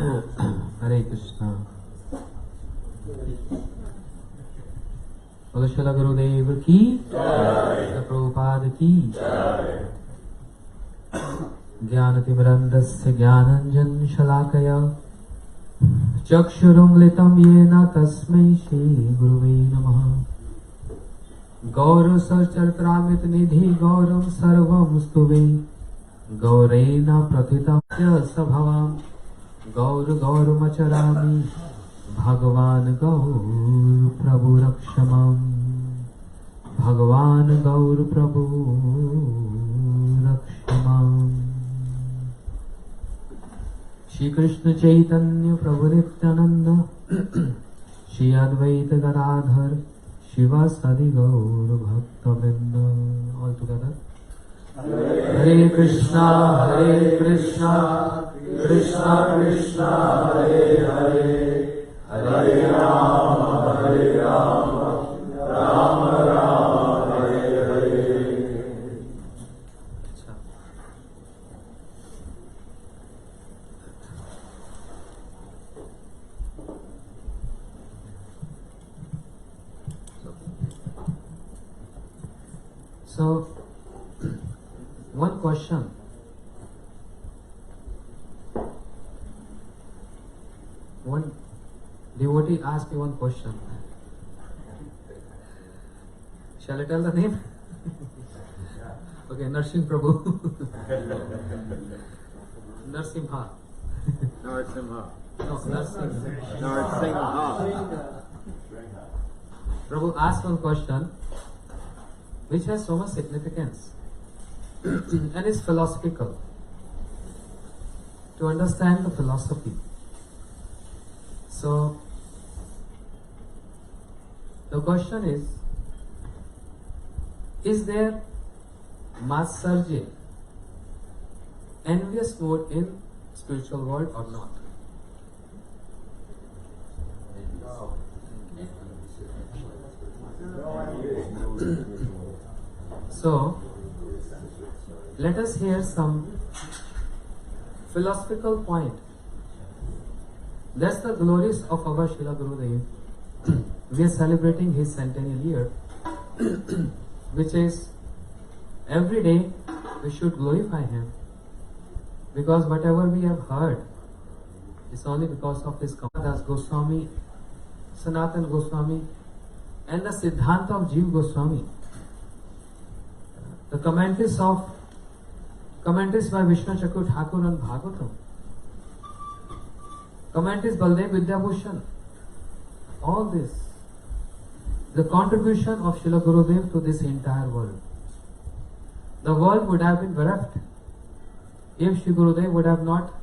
Hare Krishna. बोलो श्रील गुरुदेव की जय, प्रभुपाद की जय। ज्ञानतिमिरन्धस्य ज्ञानाञ्जन शलाकया चक्षुरुन्मिलितं येन तस्मै श्रीगुरुवे नमः। गौरसचरित्रामृतनिधि गौरं सर्वं स्तुवे गौरेण प्रथितं च सभवां गौरमचरामि भगवान् गौर प्रभु रक्ष माम्। भगवान् गौर प्रभु रक्ष माम्। श्री कृष्ण चैतन्य प्रभु नित्यानंद श्री अद्वैत गदाधर शिवासादि गौर भक्तवृंद। All together Hare Krishna Krishna Krishna Hare Hare, Hare Ram Ram Ram Hare Hare. So, one question. One devotee asked me one question. Shall I tell the name? Okay, Narsimha Prabhu. Narsimha. Narasimha. No, Narsimha. Narasimha. Prabhu asked one question which has so much significance and is philosophical. To understand the philosophy. So, the question is there Matsarji, envious mode in spiritual world or not? So, let us hear some philosophical point. That's the glories of our Srila Gurudev. We are celebrating his centennial year, which is every day we should glorify him, because whatever we have heard is only because of his Das Goswami, Sanatan Goswami, and the Siddhanta of Jeev Goswami. The commentaries by Vishnu Chakra Thakur and Bhagavatam, commentaries Baldev Vidyabhushan, all this, the contribution of Srila Gurudev to this entire world. The world would have been bereft if Sri Gurudev would have not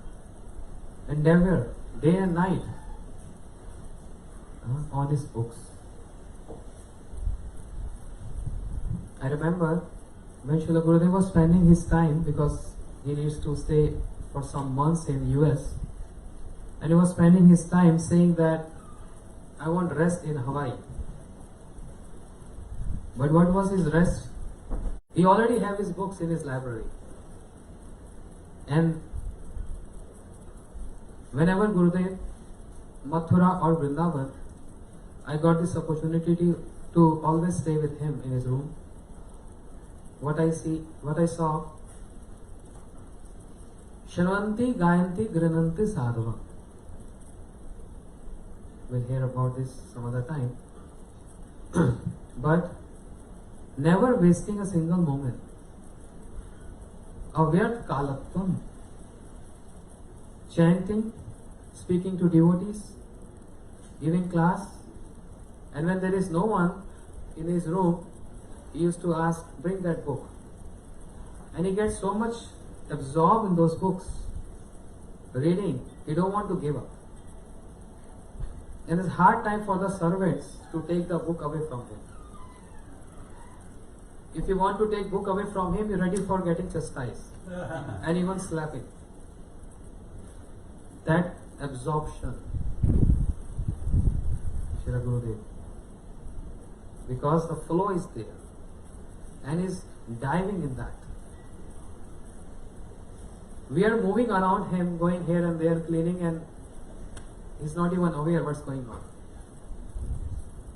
endeavored day and night on his books. I remember when Srila Gurudev was spending his time, because he needs to stay for some months in US, and he was spending his time saying that I want rest in Hawaii. But what was his rest? He already have his books in his library. And whenever Gurudev, Mathura or Vrindavan, I got this opportunity to always stay with him in his room. What I saw, Shravanti, Gayanti, Grananti, Sadhava. We'll hear about this some other time. But never wasting a single moment. Avyart Kalatvam. Chanting, speaking to devotees, giving class, and when there is no one in his room, he used to ask, bring that book. And he gets so much absorbed in those books, reading, he don't want to give up. And it's hard time for the servants to take the book away from him. If you want to take book away from him, you're ready for getting chastised and even slapping. That absorption, Srila Gurudev, because the flow is there and is diving in that. We are moving around him, going here and there, cleaning, and he's not even aware what's going on.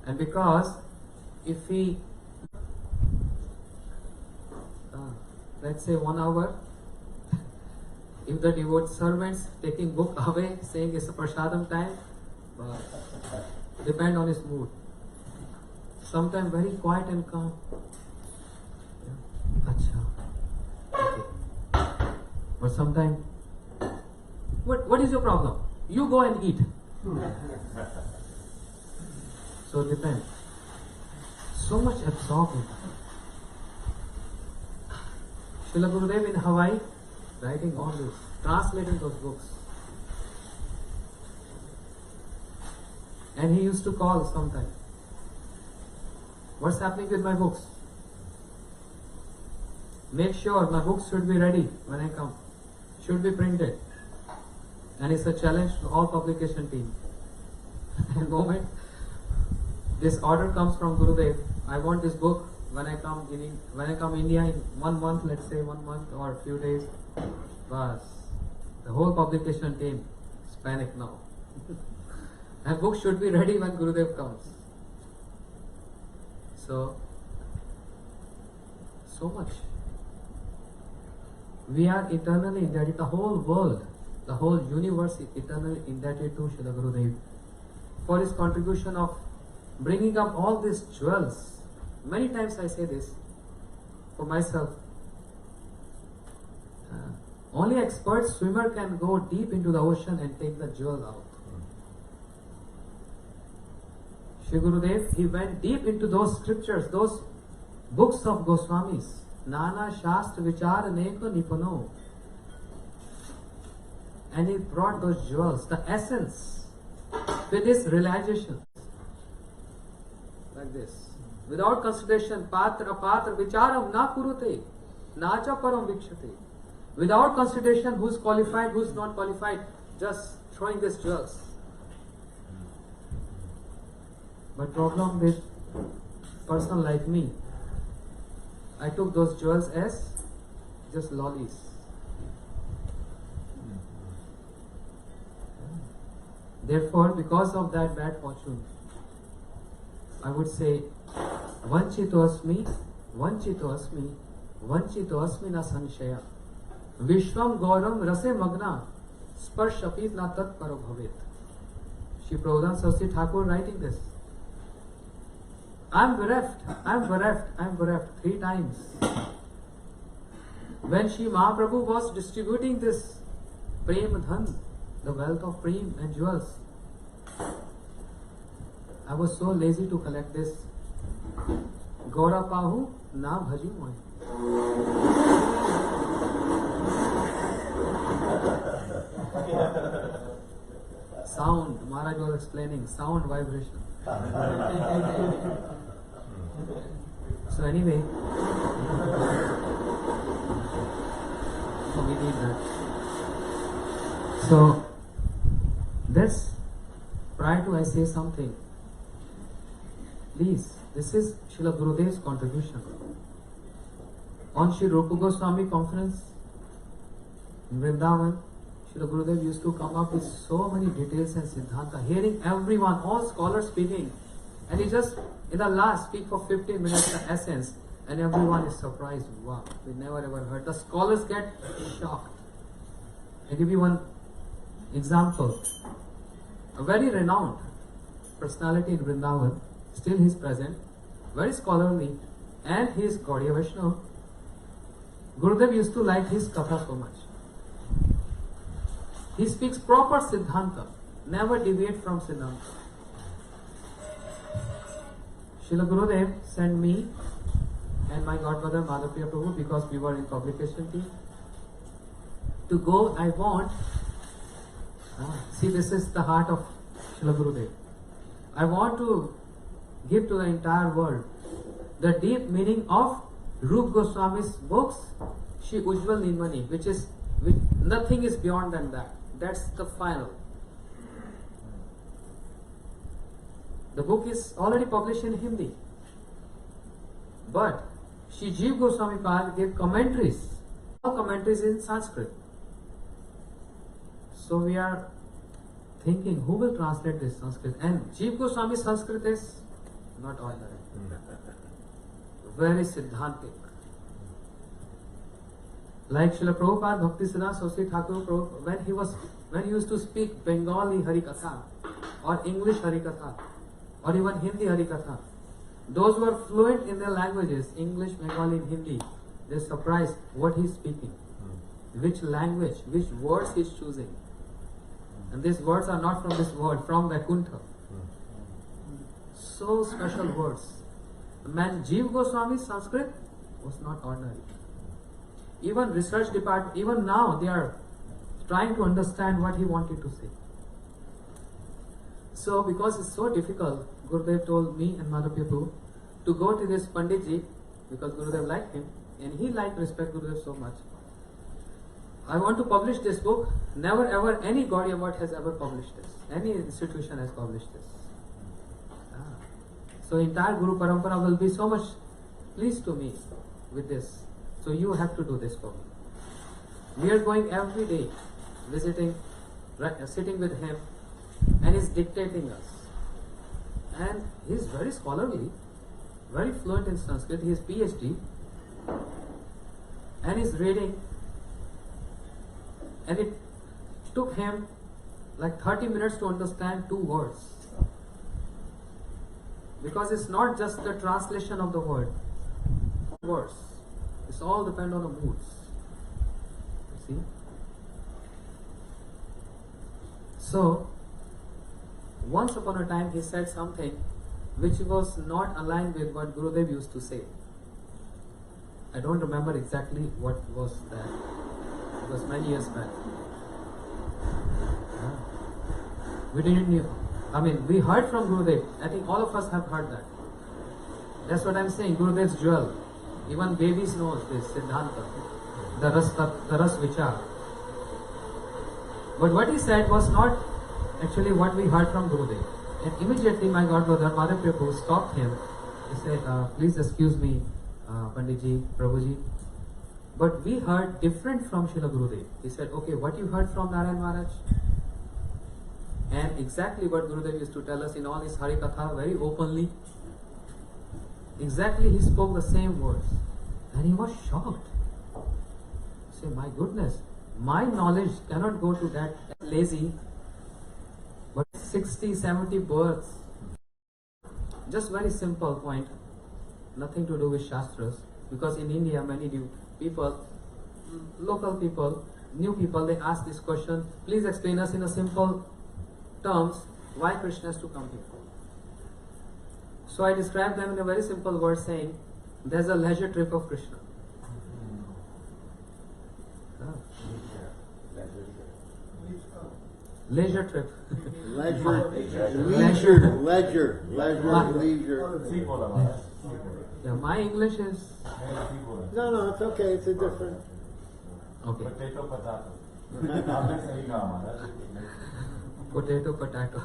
And because if he, let's say 1 hour, if the devout servants taking book away, saying it's a prasadam time, depend on his mood. Sometimes very quiet and calm. Acha. Okay. But sometimes, what is your problem? You go and eat. So it depends. So much absorbed. Srila Gurudev in Hawaii, writing all this, translating those books. And he used to call sometimes. What's happening with my books? Make sure my books should be ready when I come. Should be printed. And it's a challenge to all publication team. And moment this order comes from Gurudev, I want this book when I come India in 1 month, let's say 1 month or a few days. Bas, the whole publication team is panic now. And book should be ready when Gurudev comes. So much. We are eternally indebted, the whole world, the whole universe is eternally indebted to Srila Gurudev for his contribution of bringing up all these jewels. Many times I say this for myself. Only expert swimmer can go deep into the ocean and take the jewel out. Shri Gurudev, he went deep into those scriptures, those books of Goswamis. Nana Shastra Vichar Neko Nipuno. And he brought those jewels, the essence, with his realization. Like this. Without consideration, Patra Vicharam Na Kurute, Nacha Param Vikshate. Without consideration, who's qualified, who's not qualified, just throwing these jewels. But problem with person like me, I took those jewels as just lollies. Therefore, because of that bad fortune, I would say, Vanchito asmi na sanshaya. Vishwam Gauram Rase Magna Sparshapit na tat paro bhavet. Shri Prabhupada Saraswati Thakur writing this. I am bereft 3 times. When Shri Mahaprabhu was distributing this Prem Dhan, the wealth of Prem and jewels, I was so lazy to collect this. Gaura Pahu na bhaju moi. Sound, Maharaj was explaining, sound vibration. So anyway, so we need that. So that's, prior to I say something, please, this is Srila Gurudev's contribution. On Sri Rupa Goswami conference in Vrindavan, Srila Gurudev used to come up with so many details and Siddhanta, hearing everyone, all scholars speaking, and he just in the last speak for 15 minutes the essence, and everyone is surprised. Wow, we never ever heard. The scholars get shocked. I'll give you one example. A very renowned personality in Vrindavan, still he is present, very scholarly, and he is Gaudiya Vaishnava. Gurudev used to like his katha so much. He speaks proper Siddhanta, never deviate from Siddhanta. Srila Gurudev sent me and my godmother Madhapriya Prabhu, because we were in publication team, to go. I want, see, this is the heart of Srila Gurudev. I want to give to the entire world the deep meaning of Rupa Goswami's books, Shri Ujjwal Nilmani, which nothing is beyond than that. That's the final. The book is already published in Hindi. But Shri Jeev Goswami Pad gave commentaries, all commentaries in Sanskrit. So we are thinking, who will translate this Sanskrit? And Jiva Goswami Sanskrit is not ordinary. Very Siddhantic. Like Srila Prabhupada, Bhaktisiddhanta Saraswati Thakur Prabhupada, when he used to speak Bengali Harikatha or English Harikatha or even Hindi Harikatha, those who are fluent in their languages, English, Bengali and Hindi, they're surprised what he's speaking, which language, which words he's choosing. And these words are not from this world, from Vaikuntha. So special words. Man, Jiva Goswami's Sanskrit was not ordinary. Even research department, even now they are trying to understand what he wanted to say. So because it's so difficult, Gurudev told me and Madhavya Prabhu to go to this Panditji, because Gurudev liked him and he liked respect Gurudev so much. I want to publish this book. Never ever any Gaudiya Math has ever published this. Any institution has published this. So entire Guru Parampara will be so much pleased to me with this. So you have to do this for me. We are going every day, visiting, sitting with him, and he's dictating us. And he's very scholarly, very fluent in Sanskrit. He has PhD, and he's reading. And it took him like 30 minutes to understand 2 words. Because it's not just the translation of the word. Words. It's all depend on the moods. You see? So, once upon a time he said something which was not aligned with what Gurudev used to say. I don't remember exactly what was that. It was many years back. We didn't know. I mean, we heard from Gurudev. I think all of us have heard that. That's what I'm saying. Gurudev's jewel. Even babies know this Siddhanta, the ras vichar. But what he said was not actually what we heard from Gurudev. And immediately my god brother Madhavya Prabhu stopped him. He said, please excuse me, Panditji, Prabhuji. But we heard different from Srila Gurudev. He said, okay, what you heard from Narayan Maharaj? And exactly what Gurudev used to tell us in all his Harikatha very openly. Exactly he spoke the same words. And he was shocked. He said, my goodness, my knowledge cannot go to that lazy, but 60, 70 births. Just very simple point. Nothing to do with Shastras. Because in India, many new people, local people, new people, they ask this question, please explain us in a simple terms why Krishna has to come here. So I describe them in a very simple word saying, there's a leisure trip of Krishna. Leisure trip. Leisure. Yeah, my English is... No, it's okay. It's a different... Okay. Potato.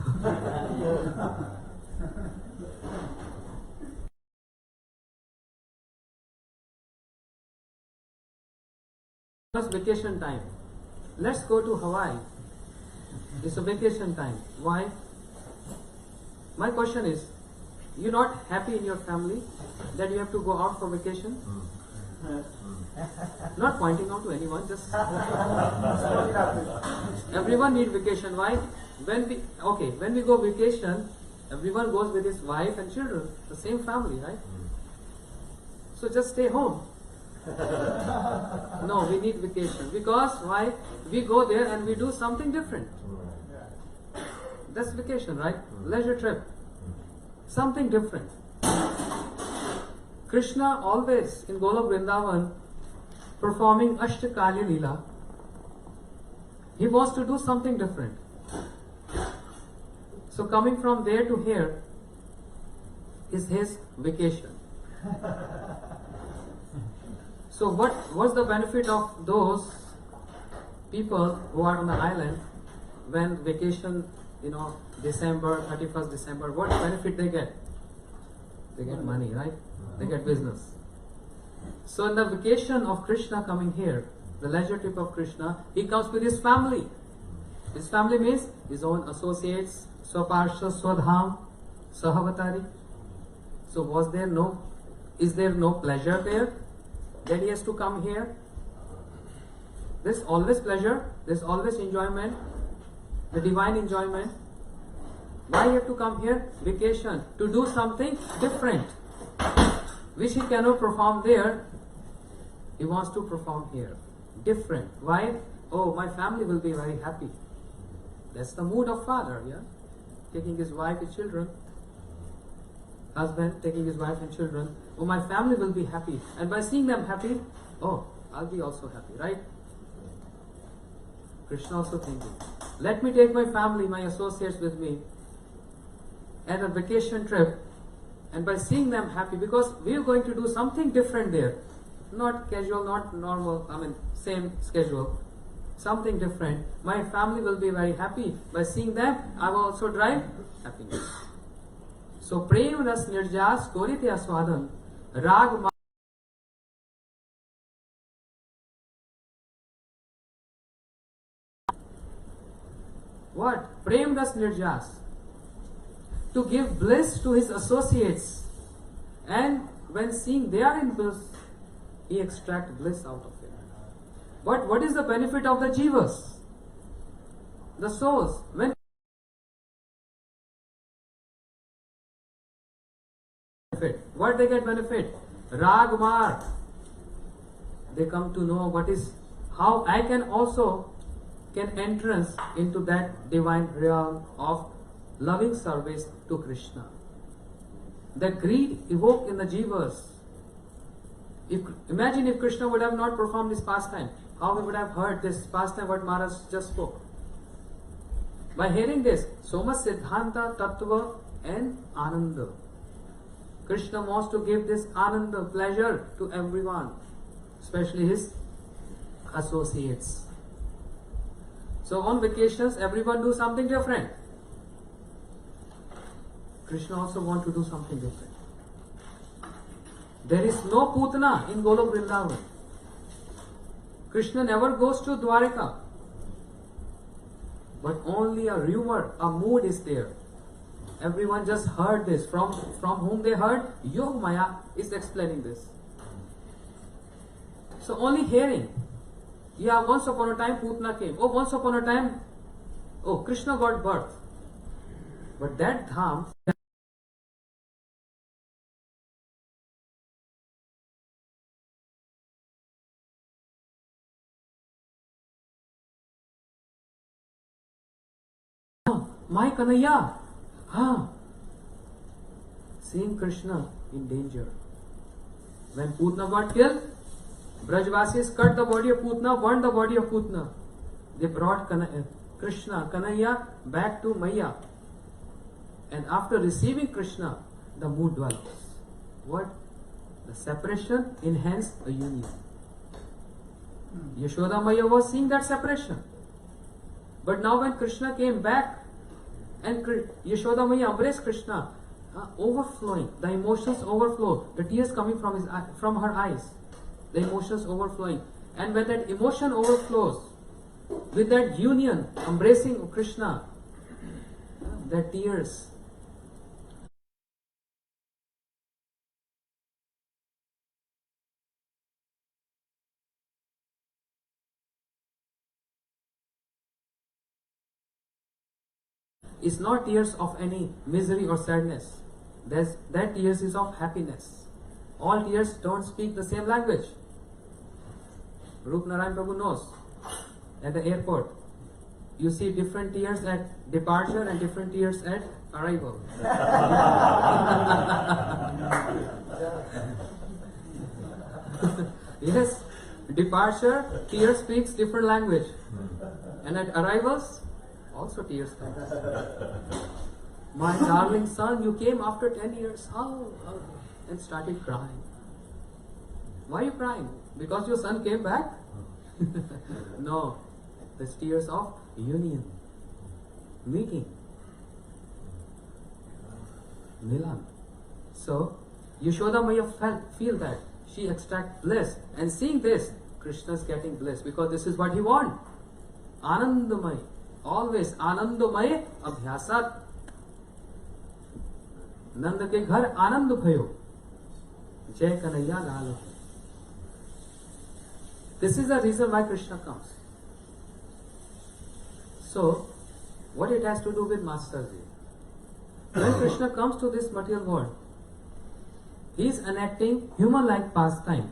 It's vacation time. Let's go to Hawaii. It's a vacation time. Why? My question is, you're not happy in your family that you have to go out for vacation? Not pointing out to anyone, just everyone need vacation. Why? When we go vacation, everyone goes with his wife and children, the same family, right? So just stay home. No, we need vacation. Because why? We go there and we do something different. That's vacation, right? Leisure trip. Something different. Krishna always in Golok Vrindavan performing Ashtakali Leela. He wants to do something different. So coming from there to here is his vacation. So what's the benefit of those people who are on the island when vacation, December, 31st December, what benefit they get? They get money, right? They get business. So in the vacation of Krishna coming here, the leisure trip of Krishna, he comes with his family. His family means his own associates, Swaparsha, Swadham, Sahavatari. So is there no pleasure there that he has to come here? There's always pleasure, there's always enjoyment, the divine enjoyment. Why he have to come here? Vacation, to do something different, which he cannot perform there. He wants to perform here. Different. Why? Oh, my family will be very happy. That's the mood of father, yeah? Taking his wife and children. Husband taking his wife and children. Oh, my family will be happy. And by seeing them happy, oh, I'll be also happy, right? Krishna also thinking, let me take my family, my associates with me at a vacation trip, and by seeing them happy, because we are going to do something different there. Not casual, not normal, same schedule. Something different. My family will be very happy. By seeing them, I will also drive happiness. So, Prem Ras Nirjas Korite Aswadan Rag Ma. What? Prem Ras Nirjas. To give bliss to his associates. And when seeing they are in bliss, he extracts bliss out of it. But what is the benefit of the jivas? The souls. When what they get benefit? Ragmar. They come to know how I can also entrance into that divine realm of loving service to Krishna. The greed evoked in the jivas. Imagine if Krishna would have not performed this pastime, how we would have heard this pastime what Maharaj just spoke. By hearing this, so much Siddhanta, Tattva and Ananda. Krishna wants to give this Ananda, pleasure to everyone, especially his associates. So on vacations, everyone do something different. Krishna also wants to do something different. There is no Putana in Golok Vrindavan. Krishna never goes to Dwarika. But only a rumor, a mood is there. Everyone just heard this. From whom they heard? Yog Maya is explaining this. So only hearing. Yeah, once upon a time Putana came. Oh, once upon a time, Krishna got birth. But that dham, my Kanaya, seeing Krishna in danger. When Putana got killed, Brajvasis cut the body of Putana, burned the body of Putana. They brought Krishna, Kanaya back to Maya. And after receiving Krishna, the mood develops. What? The separation enhanced a union. Yashoda Maya was seeing that separation. But now when Krishna came back and Yashoda Maya embraced Krishna, overflowing, the emotions overflow, the tears coming from her eyes, the emotions overflowing. And when that emotion overflows, with that union, embracing Krishna, the tears is not tears of any misery or sadness. That tears is of happiness. All tears don't speak the same language. Rup Narayan Prabhu knows. At the airport, you see different tears at departure and different tears at arrival. Yes, departure, tears speaks different language. And at arrivals, also tears come. My darling son, you came after 10 years. How? And started crying. Why are you crying? Because your son came back? No. The tears of union. Meeting. Milan. So, Yashoda Maya feel that. She extract bliss. And seeing this, Krishna is getting bliss because this is what he wants. Anandamay. Always आनंदमय अभ्यासत। नंद के घर आनंद भयो, जय Kanhaiya Lal. This is the reason why Krishna comes. So, what it has to do with Masterji? When Krishna comes to this material world, he is enacting human-like pastime.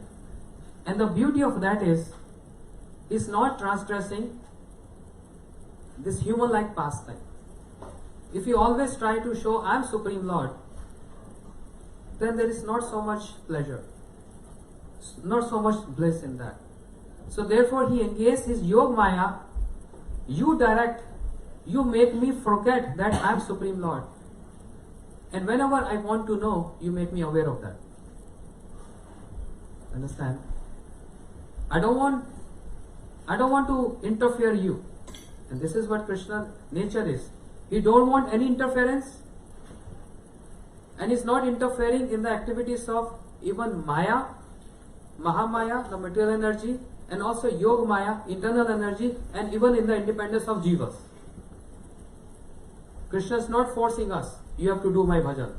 And the beauty of that is not transgressing this human-like pastime. If you always try to show I am Supreme Lord, then there is not so much pleasure, not so much bliss in that. So therefore he engaged his Yog Maya. You direct, you make me forget that I am Supreme Lord. And whenever I want to know, you make me aware of that. Understand? I don't want to interfere you. And this is what Krishna nature is. He don't want any interference. And is not interfering in the activities of even Maya, Mahamaya, the material energy, and also Yog Maya, internal energy, and even in the independence of Jivas. Krishna is not forcing us. You have to do my bhajan.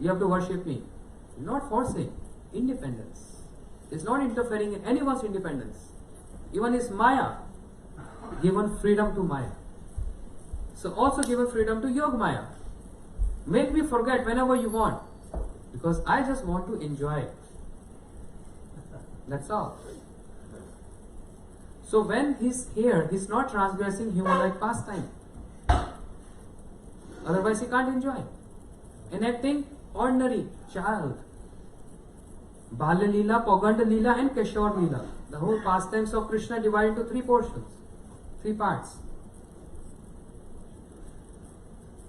You have to worship me. Not forcing. Independence. It's not interfering in anyone's independence. Even his Maya, given freedom to Maya. So also given freedom to Yog Maya. Make me forget whenever you want. Because I just want to enjoy. That's all. So when he's here, he's not transgressing human-like pastime. Otherwise he can't enjoy. Enacting ordinary child. Balya Leela, Poganda Leela and Keshwar Leela. The whole pastimes of Krishna divided into 3 portions, 3 parts.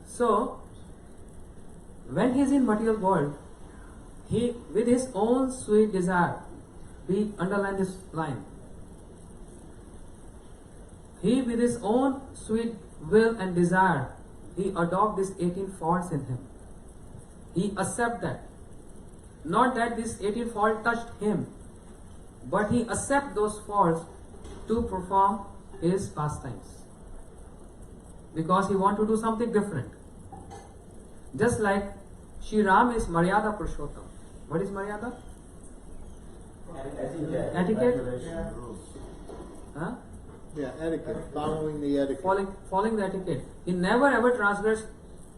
So, when he is in material world, he with his own sweet desire, we underline this line. He with his own sweet will and desire, he adopt these 18 faults in him. He accept that. Not that this 18 fault touched him, but he accept those faults to perform his pastimes. Because he want to do something different. Just like Shri Ram is Maryada Purushottam. What is Maryada? Etiquette? Huh? Yeah, etiquette. Following the etiquette. Following the etiquette. He never ever transgressed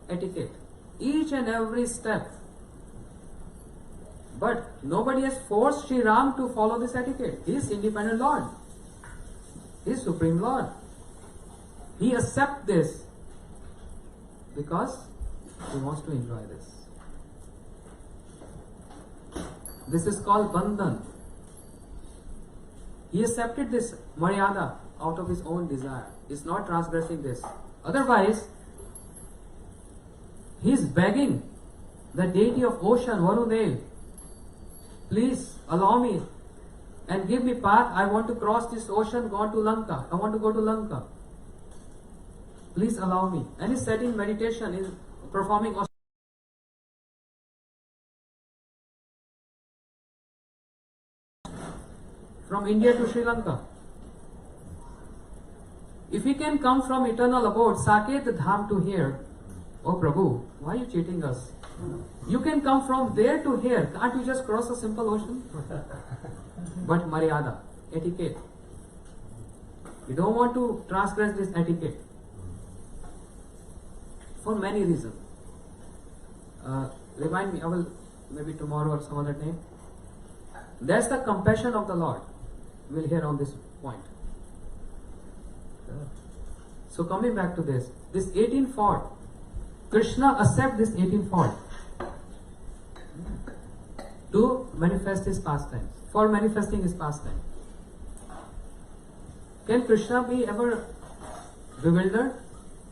etiquette. Each and every step. But nobody has forced Shri Ram to follow this etiquette. He is independent Lord. He is Supreme Lord. He accepts this because he wants to enjoy this. This is called Bandhan. He accepted this Maryada out of his own desire. He is not transgressing this. Otherwise, he is begging the deity of ocean, Varudev, please allow me and give me path. I want to cross this ocean, go to Lanka. I want to go to Lanka. Please allow me. And he's setting meditation, he's performing from India to Sri Lanka. If he can come from eternal abode, Saket Dham to here, oh Prabhu, why are you cheating us? You can come from there to here. Can't you just cross a simple ocean? But Maryada, etiquette. You don't want to transgress this etiquette. For many reasons. Remind me, I will maybe tomorrow or some other time. That's the compassion of the Lord. We'll hear on this point. So coming back to this 18 fault. Krishna accept this 18 fault to manifest his pastime, for manifesting his pastime. Can Krishna be ever bewildered?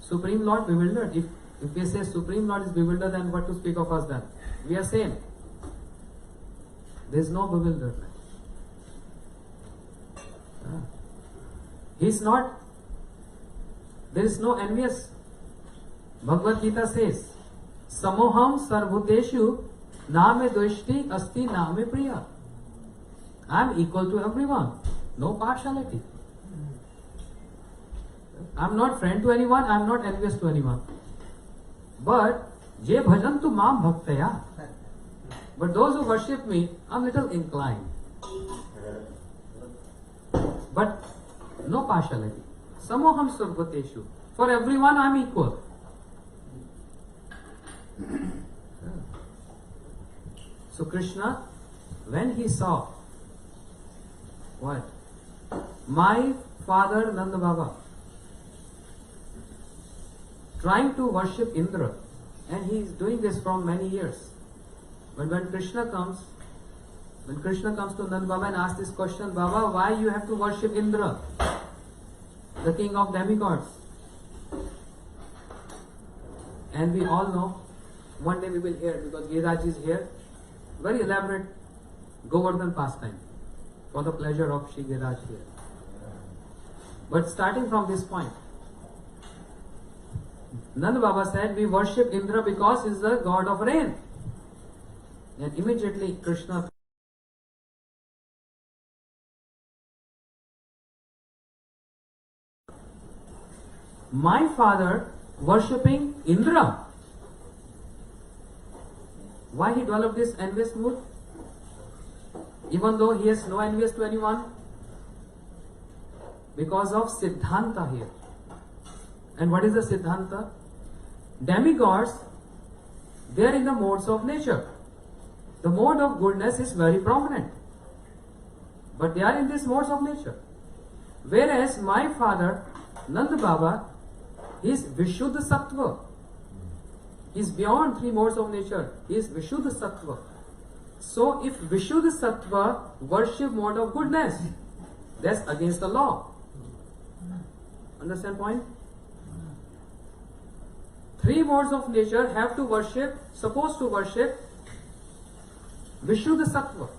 Supreme Lord bewildered? If we say Supreme Lord is bewildered, then what to speak of us then? We are same. There is no bewilderment. He is not. There is no envious. Bhagavad Gita says, Samoham sarvuteshu name doishti asti name priya. I am equal to everyone. No partiality. I'm not friend to anyone, I'm not envious to anyone. But je bhajantu mam bhaktaya. But those who worship me, I'm little inclined. But no partiality. Samoham sarvateshu. For everyone I'm equal. So Krishna, when he saw what? My father Nanda Baba trying to worship Indra, and he is doing this from many years. But when Krishna comes to Nanda Baba and asks this question, Baba, why you have to worship Indra, the king of demigods? And we all know, one day we will hear, because Giriraj is here, very elaborate Govardhan pastime for the pleasure of Shri Giriraj here. But starting from this point, Nanda Baba said, we worship Indra because he is the god of rain. And immediately Krishna my father worshipping Indra. Why he developed this envious mood? Even though he has no envious to anyone? Because of Siddhanta here. And what is the Siddhanta? Demigods, they are in the modes of nature. The mode of goodness is very prominent. But they are in these modes of nature. Whereas my father, Nanda Baba, is Vishuddha Sattva. He is beyond three modes of nature. He is Vishuddha Sattva. So if Vishuddha Sattva worship mode of goodness, that's against the law. Understand point? Three modes of nature have to worship, supposed to worship Vishuddha Sattva.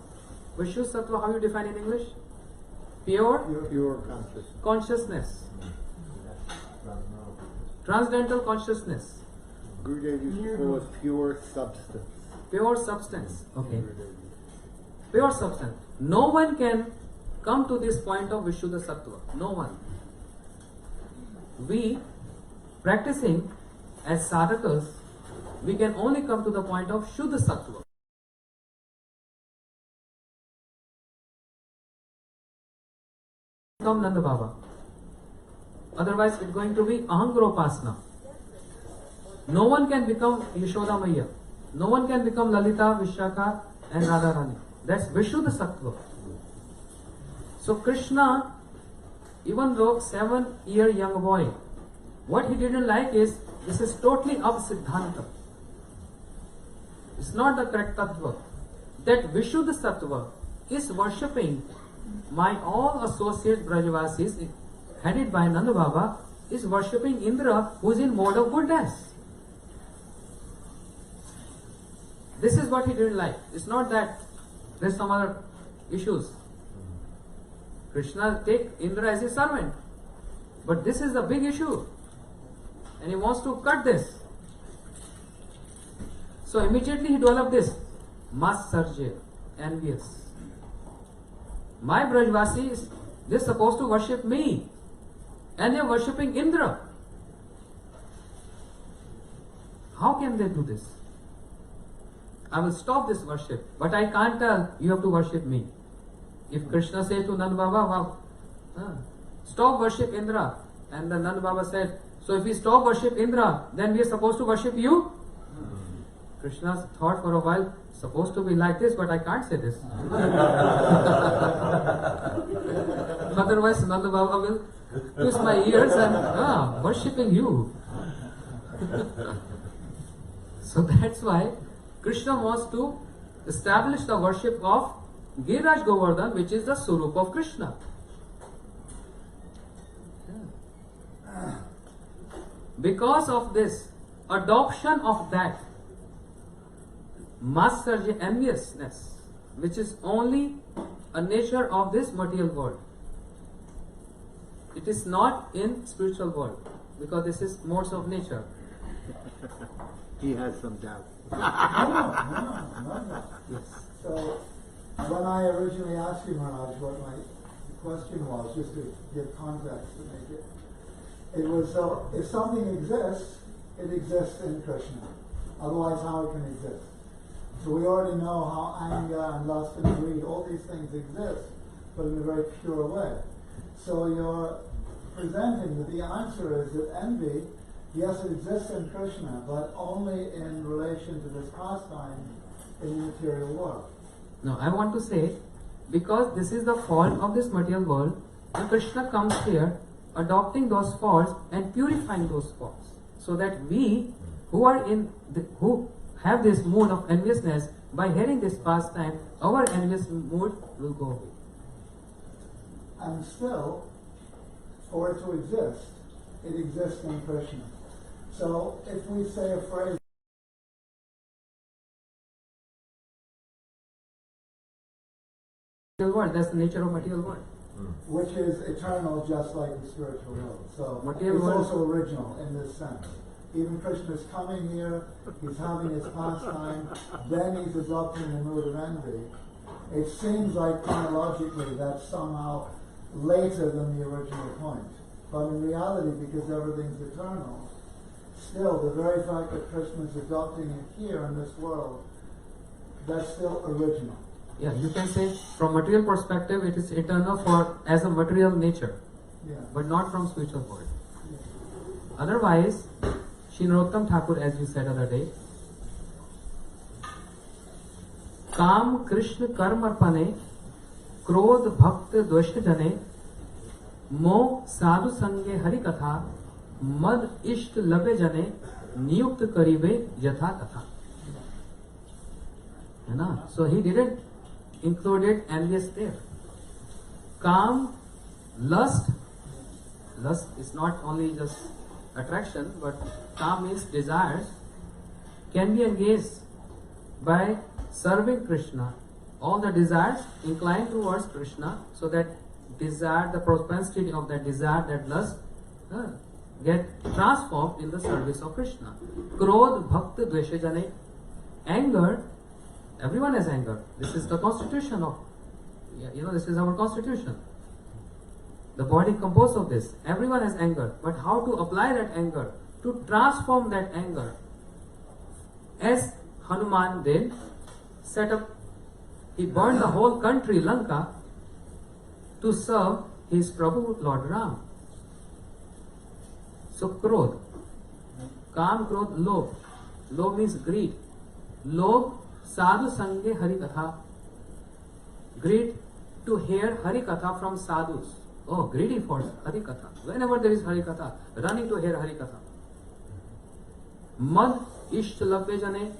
Vishuddha Sattva, how you define in English? Pure consciousness. Transcendental consciousness. Gurudev used to call it pure substance. Pure substance. Okay. Pure substance. No one can come to this point of Vishuddha Sattva. No one. We, practicing as sadhakas, we can only come to the point of Shuddha Sattva. Come Nanda Baba. Otherwise it's going to be Ahangaropasana. No one can become Yashoda Maya. No one can become Lalita, Vishakha and Radharani. That's Vishuddha Sattva. So Krishna, even though 7-year young boy, what he didn't like is, this is totally of Siddhanta. It's not the correct Tattva. That Vishuddha Sattva is worshipping my all associate Brajavasis, headed by Nanda Baba, is worshipping Indra, who is in mode of goodness. This is what he didn't like. It's not that there's some other issues. Krishna take Indra as his servant. But this is the big issue. And he wants to cut this. So immediately he developed this. Matsarya, envious. My Brajvasis, they're supposed to worship me. And they're worshipping Indra. How can they do this? I will stop this worship, but I can't tell you have to worship me. If Krishna says to Nanda Baba, stop worship Indra, and then Nanda Baba said, so if we stop worship Indra, then we are supposed to worship you? Krishna thought for a while, supposed to be like this, but I can't say this. Otherwise Nanda Baba will twist my ears and worshipping you. So that's why Krishna wants to establish the worship of Giriraj Govardhan, which is the Surup of Krishna. Because of this adoption of that Matsarya, enviousness, which is only a nature of this material world. It is not in spiritual world, because this is modes of nature. He has some doubt. Yes. So, when I originally asked you, Maharaj, what my question was, just to give context to make it It was so, if something exists, it exists in Krishna. Otherwise, how it can exist? So we already know how anger and lust and greed, all these things exist, but in a very pure way. So you're presenting that the answer is that envy, yes, it exists in Krishna, but only in relation to this pastime in the material world. Now, I want to say, because this is the fault of this material world, and Krishna comes here, adopting those faults and purifying those faults, so that we, who are who have this mood of enviousness, by hearing this pastime, our envious mood will go away. And still, for it to exist, it exists in Krishna. So if we say a phrase, Material world, that's the nature of material world. which is eternal just like the spiritual world. So Material it's world- also original in this sense. Even Krishna is coming here, he's having his pastime, then he's adopting the mood of envy. It seems like chronologically that's somehow later than the original point. But in reality, because everything's eternal, still the very fact that Krishna is adopting it here in this world, that's still original. Yeah, you can say from material perspective it is eternal for as a material nature, Yeah. but not from spiritual world. Otherwise, Shri Narottam Thakur, as you said other day, काम कृष्ण कर्म अर्पणे क्रोध भक्त द्वेष जने मोह साधु संगे हरि कथा मद इष्ट लभे जने नियुक्त करीबे यथा कथा है ना. So he didn't included envious there. Kam, lust is not only just attraction, but kam means desires, can be engaged by serving Krishna. All the desires incline towards Krishna, so that desire, the propensity of that desire, that lust, get transformed in the service of Krishna. Krodh, bhakt, dvesha jane. Anger, everyone has anger. This is the constitution of, this is our constitution. The body composed of this. Everyone has anger. But how to apply that anger? To transform that anger. As Hanuman did, set up, he burned the whole country, Lanka, to serve his Prabhu, Lord Ram. So, Krodh. Kam, Krodh, Lobh. Lobh means greed. Lobh, Sadhu Sange Hari Katha. Greed to hear Hari Katha from sadhus. Oh, greedy for Hari Katha. Whenever there is Hari Katha, running to hear Hari Katha. Mad, Isht Labbe Jane.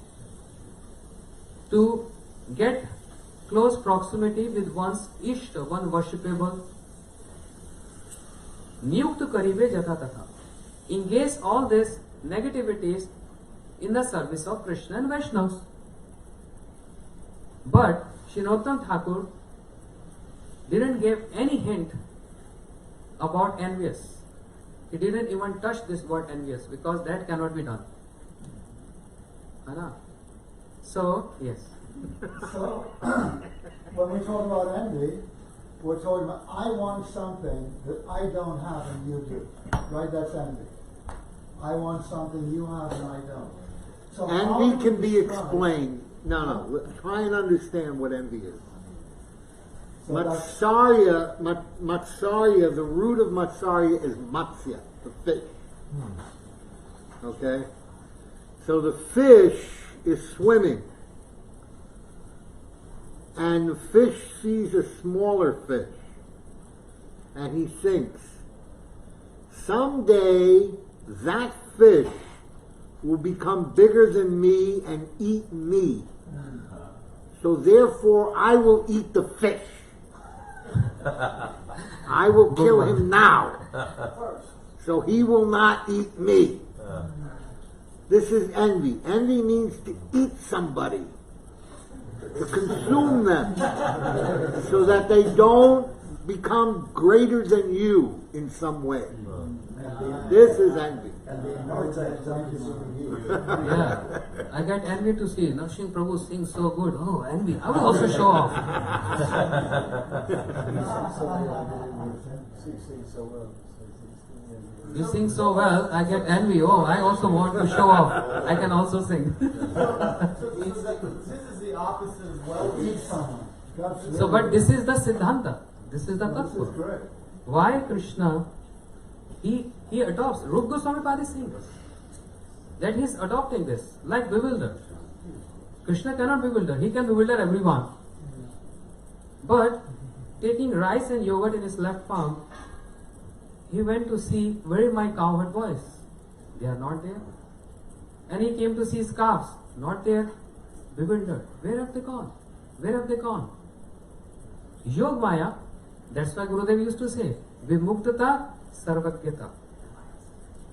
To get close proximity with one's Ishta, one worshipable. Niyukt Karibe Jatha Tatha. Engage all these negativities in the service of Krishna and Vaishnavas. But Shri Narottam Thakur didn't give any hint about envious. He didn't even touch this word envious, because that cannot be done. Anna. So, yes. So, when we talk about envy, we're talking about, I want something that I don't have and you do. Right? That's envy. I want something you have and I don't. So how Envy do can we be describe- explained. No. Try and understand what envy is. So that's- Matsarya, the root of Matsarya is Matsya, the fish. Okay? So the fish is swimming. And the fish sees a smaller fish. And he thinks, someday that fish will become bigger than me and eat me. So therefore I will eat the fish. I will kill him now. So he will not eat me. This is envy. Envy means to eat somebody. To consume them. So that they don't become greater than you in some way. This is envy. Yeah. I get envy to see Narsimha Prabhu sing so good. Oh, envy. I will also show off. You sing so well, I get envy. Oh, I also want to show off. I can also sing. So this is the opposite of well. Eat someone. Absolutely. So, but this is the Siddhanta. This is the This is Tattva. correct. Why Krishna, he adopts. Rupa Goswami Padi sings that he is adopting this, like bewildered. Krishna cannot bewilder. He can bewilder everyone. But taking rice and yogurt in his left palm, he went to see where are my cowherd boys. They are not there. And he came to see his calves. Not there. Bewildered. Where have they gone? Where have they gone? Yog Maya, that's why Gurudev used to say, Vimuktata Sarvagyata.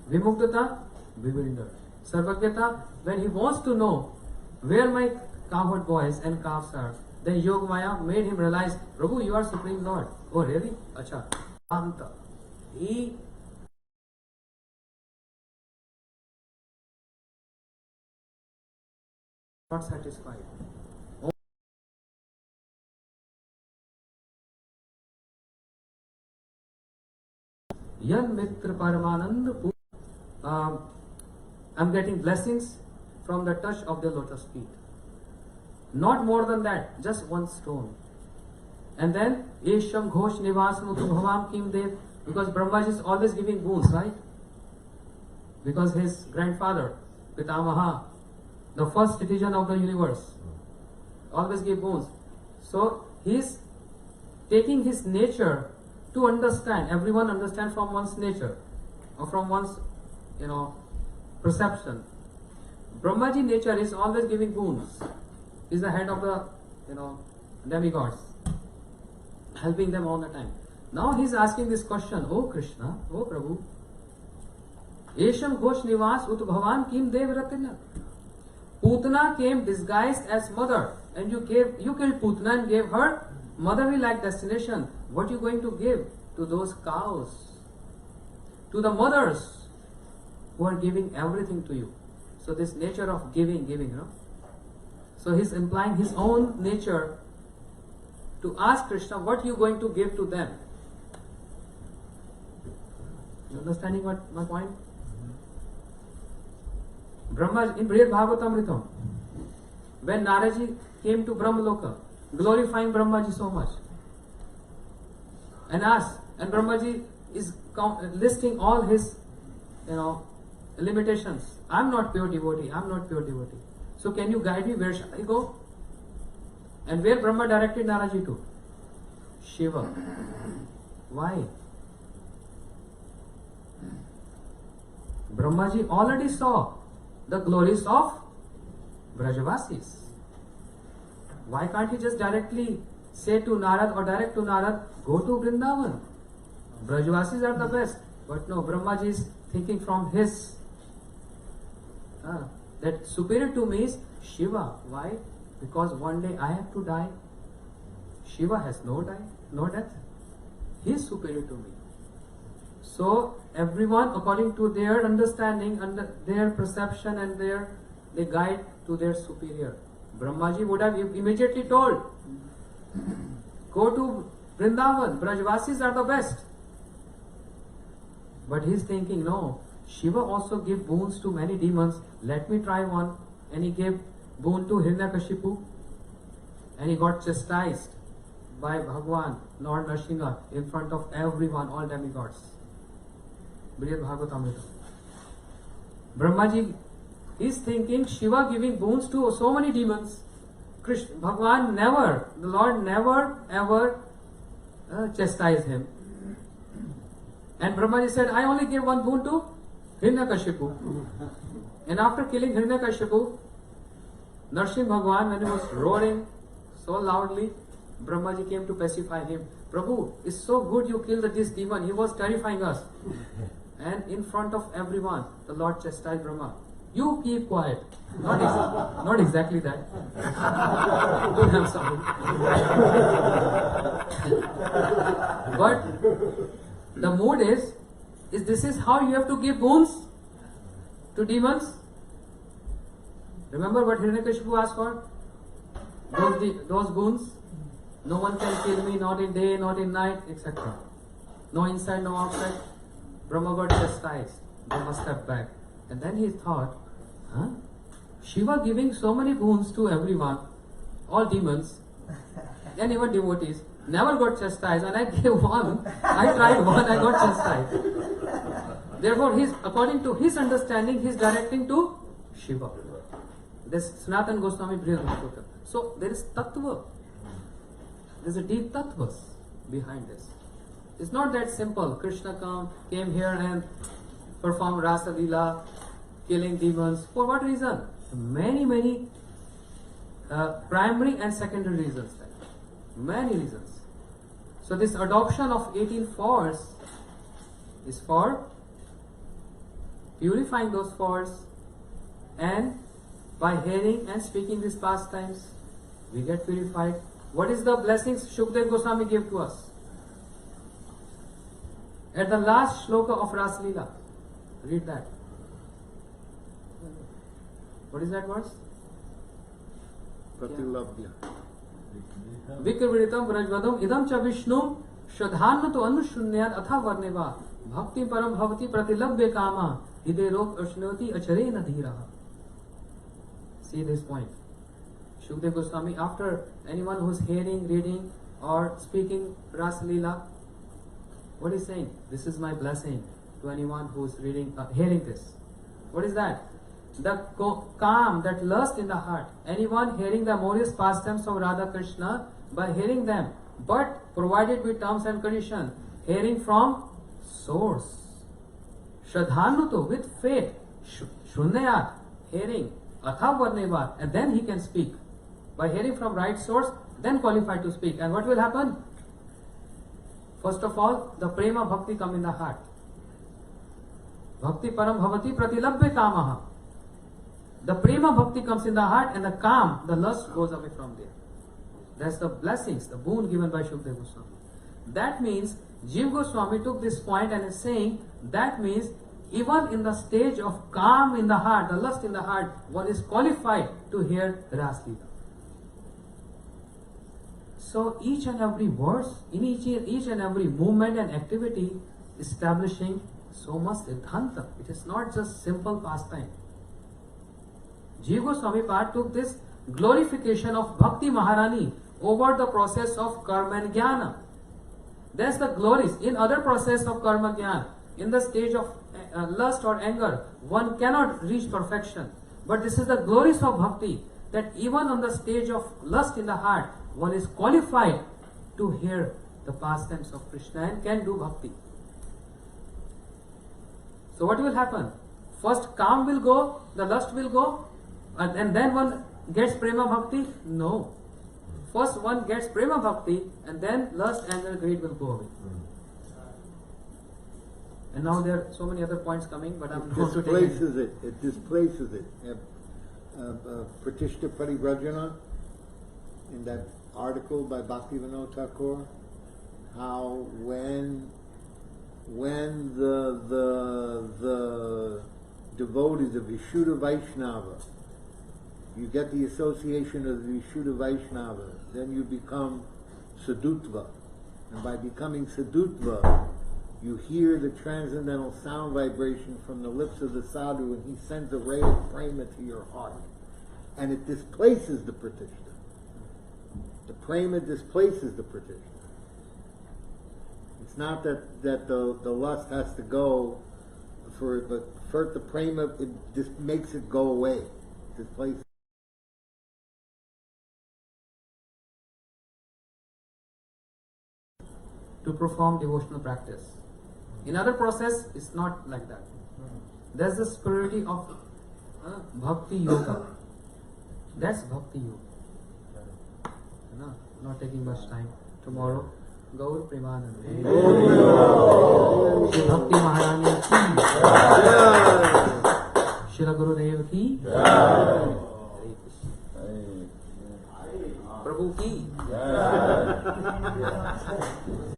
Vimuktata, bewildered. Sarvagyata, when he wants to know where my cowherd boys and calves are, then Yog Maya made him realize, Prabhu, you are Supreme Lord. Oh, really? Acha. Anta. He not satisfied. Yan Mitra Paramanand, I'm getting blessings from the touch of the lotus feet. Not more than that, just one stone. And then Esham Ghosh Nivasam Bhavam Kim Dev, because Brahmaji is always giving boons, right? Because his grandfather, Pitamaha, the first citizen of the universe, always gave boons. So he is taking his nature to understand. Everyone understands from one's nature or from one's, perception. Brahmaji nature is always giving boons. He is the head of the, demigods, helping them all the time. Now he is asking this question, Oh Krishna, Oh Prabhu, Esham Ghosh Nivas Ut Bhavan Kim Dev Ratina. Putana came disguised as mother, and you killed Putana and gave her motherly like destination. What are you going to give to those cows? To the mothers who are giving everything to you. So this nature of giving, So he's implying his own nature to ask Krishna, what are you going to give to them? You understanding what my point? Brahma, in Brihad Bhagavatamritam, when Naraji came to Brahmaloka, glorifying Brahmaji so much, and asked, and Brahmaji is listing all his, limitations. I'm not pure devotee, I'm not pure devotee. So can you guide me, where shall I go? And where Brahma directed Naraji to? Shiva. Why? Brahmaji already saw the glories of Brajavasis. Why can't he just directly say to Narad or direct to Narad, go to Vrindavan? Brajavasis are the best. But no, Brahmaji is thinking from his. That superior to me is Shiva. Why? Because one day I have to die. Shiva has no death. He is superior to me. So everyone, according to their understanding and their perception and they guide to their superior. Brahmaji would have immediately told, go to Vrindavan, Brajvasis are the best. But he's thinking, no, Shiva also gave boons to many demons, let me try one. And he gave boon to Hiranyakashipu, and he got chastised by Bhagwan, Lord Nrsimha, in front of everyone, all demigods. Brihad Bhagavatamrita. Brahmaji is thinking Shiva giving boons to so many demons. Krishna, Bhagwan never, the Lord never ever chastised him. And Brahmaji said, I only gave one boon to Hiranyakashipu. And after killing Hiranyakashipu, Nrsimha Bhagwan, when he was roaring so loudly, Brahmaji came to pacify him. Prabhu, it's so good you killed this demon. He was terrifying us. And in front of everyone, the Lord chastised Brahma. You keep quiet. Not exactly that. I'm sorry. But the mood is this is how you have to give boons to demons? Remember what Hiranyakashipu asked for? Those boons? No one can kill me, not in day, not in night, etc. No inside, no outside. Brahma got chastised. They must step back. And then he thought, huh? Shiva giving so many boons to everyone, all demons, and even devotees, never got chastised. And I gave one. I tried one, I got chastised. Therefore, according to his understanding, he is directing to Shiva. This Sanatana Goswami Brihadashota. So there is tattva. There is a deep tattvas behind this. It's not that simple. Krishna came here and performed Rasa Leela, killing demons. For what reason? Many primary and secondary reasons. Many reasons. So this adoption of 18 forms is for purifying those forms, and by hearing and speaking these pastimes, we get purified. What is the blessings Shukdev Goswami gave to us? At the last shloka of Ras Leela, read that. What is that verse? Pratilabhya. Vikravritam Vrajvadam idam cha Vishnu shadhanna to anushunyad atha varneva bhakti param bhavati pratilabhya kama ide rok ashnoti acharena dhira. See this point. Shukdev Goswami, after anyone who is hearing, reading or speaking Ras Leela, what is saying? This is my blessing to anyone who is reading, hearing this. What is that? The calm, that lust in the heart. Anyone hearing the glorious pastimes of Radha Krishna, by hearing them, but provided with terms and conditions, hearing from source. Shradhanuto, with faith. Shunyayat, hearing. Atha varneva, and then he can speak. By hearing from right source, then qualified to speak. And what will happen? First of all, the prema bhakti come in the heart. Bhakti param bhavati pratilabhya kamaha. The prema bhakti comes in the heart, and the calm, the lust goes away from there. That's the blessings, the boon given by Shukdev Goswami. That means Jiva Goswami took this point and is saying, that means even in the stage of calm in the heart, the lust in the heart, one is qualified to hear Ras Leela. So each and every verse, in each and every movement and activity, establishing so much siddhanta. It is not just simple pastime. Jiva Goswami partook this glorification of Bhakti Maharani over the process of karma and jnana. That's the glories. In other process of karma jnana, in the stage of lust or anger, one cannot reach perfection. But this is the glories of bhakti, that even on the stage of lust in the heart, one is qualified to hear the pastimes of Krishna and can do bhakti. So what will happen? First calm will go, the lust will go, and then one gets prema bhakti? No. First one gets prema bhakti, and then lust, anger, greed will go away. And now there are so many other points coming, but I'm going to take it. It displaces it. Pratishta Parivrajana, in that article by Bhaktivinoda Thakur, how when the devotees of Vishuddha Vaishnava, you get the association of the Vishuddha Vaishnava, then you become Sadhutva. And by becoming Sadhutva, you hear the transcendental sound vibration from the lips of the sadhu, and he sends a ray of prema to your heart. And it displaces the pratishta. The prema displaces the pratishta. It's not that the lust has to go but first the prema, it just makes it go away. Displaces. To perform devotional practice. In other process, it's not like that. There's the spirituality of Bhakti Yoga. That's Bhakti Yoga. No, not taking much time. Tomorrow, Gaur Premanand. Shri Bhakti Maharani ki